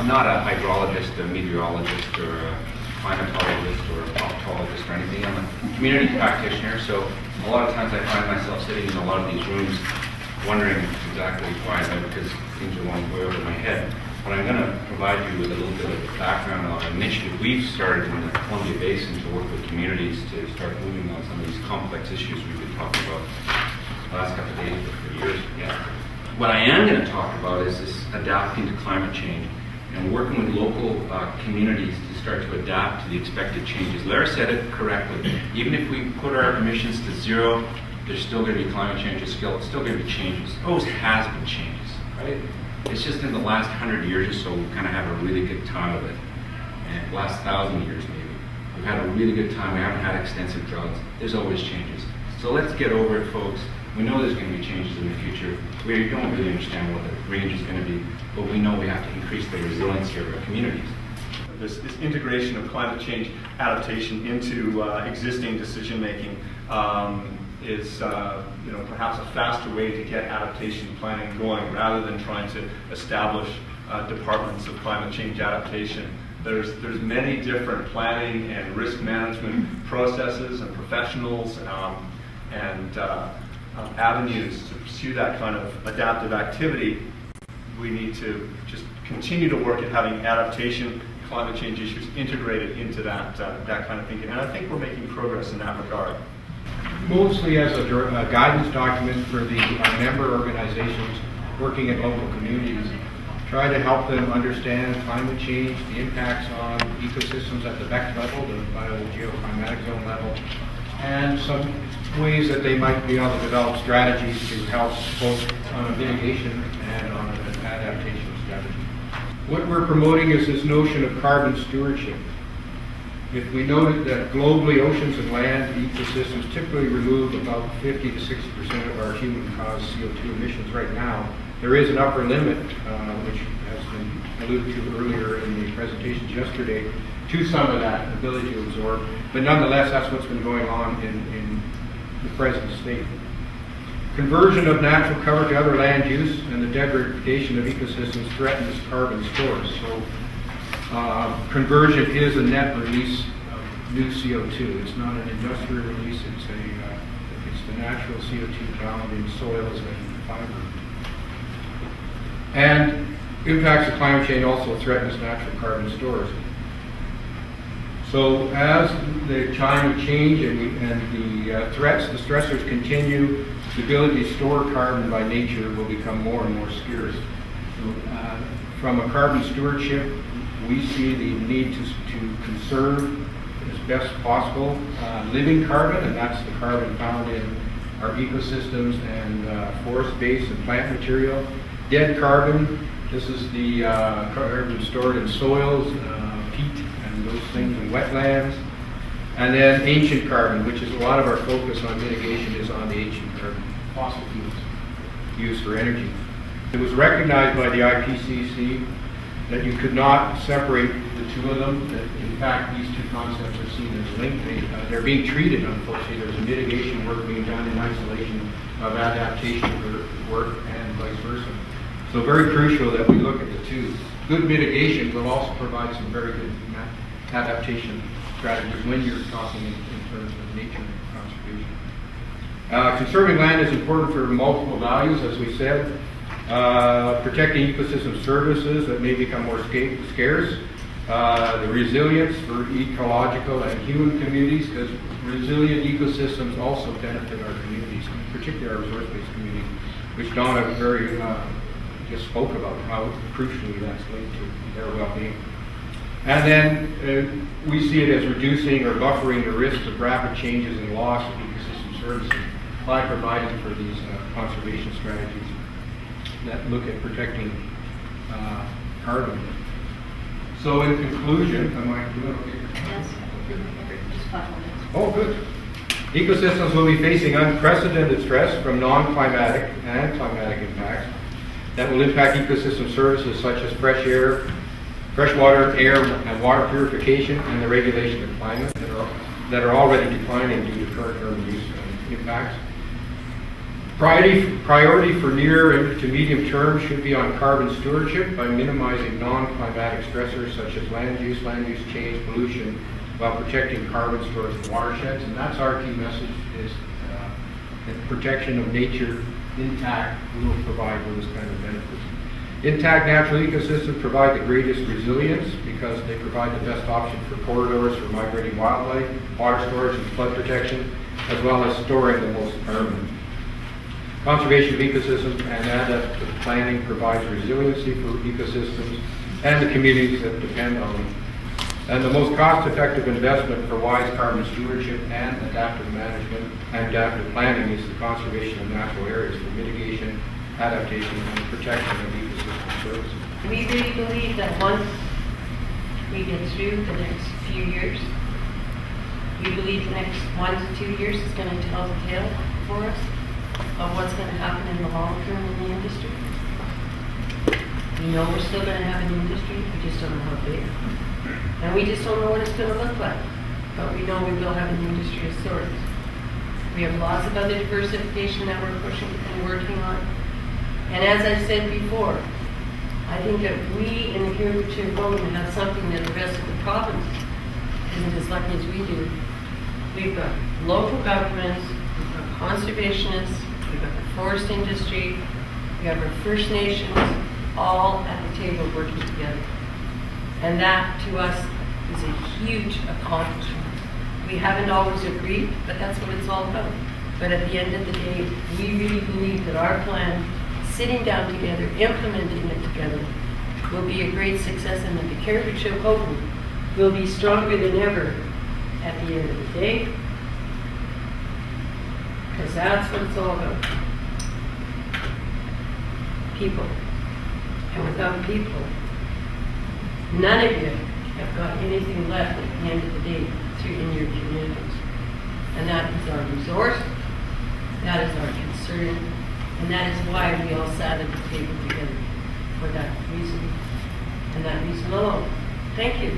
not a hydrologist, a meteorologist, or a climatologist, or a proctologist, or anything. I'm a community practitioner, so a lot of times I find myself sitting in a lot of these rooms wondering exactly why, because things are going way over my head. But I'm going to provide you with a little bit of background on an initiative we've started in the Columbia Basin to work with communities to start moving on some of these complex issues we've been talking about the last couple of days, but for years. Yeah. What I am going to talk about is this adapting to climate change and working with local communities to start to adapt to the expected changes. Lara said it correctly. Even if we put our emissions to zero, there's still going to be climate change. There's still going to be changes. There always has been changes, right? It's just in the last 100 years or so, we kind of have a really good time of it. And the last 1,000 years maybe, we've had a really good time. We haven't had extensive droughts. There's always changes. So let's get over it, folks. We know there's going to be changes in the future. We don't really understand what the range is going to be, but we know we have to increase the resiliency of our communities. This integration of climate change adaptation into existing decision making is perhaps a faster way to get adaptation planning going rather than trying to establish departments of climate change adaptation. There's many different planning and risk management processes and professionals and avenues to pursue that kind of adaptive activity. We need to just continue to work at having adaptation, climate change issues integrated into that kind of thinking. And I think we're making progress in that regard. Mostly as a guidance document for the member organizations working in local communities, try to help them understand climate change, the impacts on ecosystems at the BEC level, the biogeoclimatic zone level, and some ways that they might be able to develop strategies to help both on a mitigation and on an adaptation strategy. What we're promoting is this notion of carbon stewardship. If we noted that globally oceans and land ecosystems typically remove about 50 to 60% of our human-caused CO2 emissions right now, there is an upper limit, which has been alluded to earlier in the presentations yesterday, to some of that ability to absorb. But nonetheless, that's what's been going on in the present state. Conversion of natural cover to other land use and the degradation of ecosystems threatens carbon stores. So conversion is a net release of new CO2. It's not an industrial release. It's the natural CO2 found in soils and fiber. And impacts of climate change also threatens natural carbon stores. So as the climate change and the threats, the stressors continue, the ability to store carbon by nature will become more and more scarce. So, from a carbon stewardship, we see the need to conserve as best possible living carbon, and that's the carbon found in our ecosystems and forest base and plant material. Dead carbon, this is the carbon stored in soils, peat, and those things in wetlands. And then ancient carbon, which is a lot of our focus on mitigation is on the ancient carbon, fossil fuels used for energy. It was recognized by the IPCC that you could not separate the two of them, that in fact these two concepts are seen as linked. They're being treated, unfortunately. There's a mitigation work being done in isolation of adaptation work and vice versa. So very crucial that we look at the two. Good mitigation will also provide some very good adaptation strategies when you're talking in terms of nature conservation. Conserving land is important for multiple values, as we said. Protecting ecosystem services that may become more scarce. The resilience for ecological and human communities, because resilient ecosystems also benefit our communities, particularly our resource-based communities, which Donna very just spoke about, how crucially that's linked to their well-being. And then we see it as reducing or buffering the risks of rapid changes and loss of ecosystem services by providing for these conservation strategies that look at protecting carbon. So in conclusion, am I doing okay? Yes. Okay. Just 5 minutes. Oh, good. Ecosystems will be facing unprecedented stress from non-climatic and climatic impacts that will impact ecosystem services such as fresh air, freshwater, air, and water purification, and the regulation of climate that are already declining due to current urban use impacts. Priority for near to medium term should be on carbon stewardship by minimizing non-climatic stressors such as land use change, pollution, while protecting carbon stores and watersheds. And that's our key message, is that protection of nature intact will provide those kind of benefits. Intact natural ecosystems provide the greatest resilience because they provide the best option for corridors for migrating wildlife, water storage and flood protection, as well as storing the most carbon. Conservation of ecosystems and adaptive planning provides resiliency for ecosystems and the communities that depend on them. And the most cost-effective investment for wise carbon stewardship and adaptive management and adaptive planning is the conservation of natural areas for mitigation, adaptation, and protection of ecosystem services. We really believe that once we get through the next few years, we believe the next 1 to 2 years is going to tell the tale for us of what's going to happen in the long term in the industry. We know we're still going to have an industry, we just don't know how big. And we just don't know what it's going to look like. But we know we will have an industry of sorts. We have lots of other diversification that we're pushing and working on. And as I said before, I think that we in the Cambridgeshire Bone have something that the rest of the province isn't as lucky as we do. We've got local governments, we've got conservationists, we've got the forest industry, we have our First Nations, all at the table working together. And that, to us, is a huge accomplishment. We haven't always agreed, but that's what it's all about. But at the end of the day, we really believe that our plan, sitting down together, implementing it together, will be a great success, and that the Cambridgeshire Bone will be stronger than ever at the end of the day. Because that's what it's all about. People. And without people, none of you have got anything left at the end of the day in your communities. And that is our resource, that is our concern, and that is why we all sat at the table together, for that reason, and that reason alone. Thank you.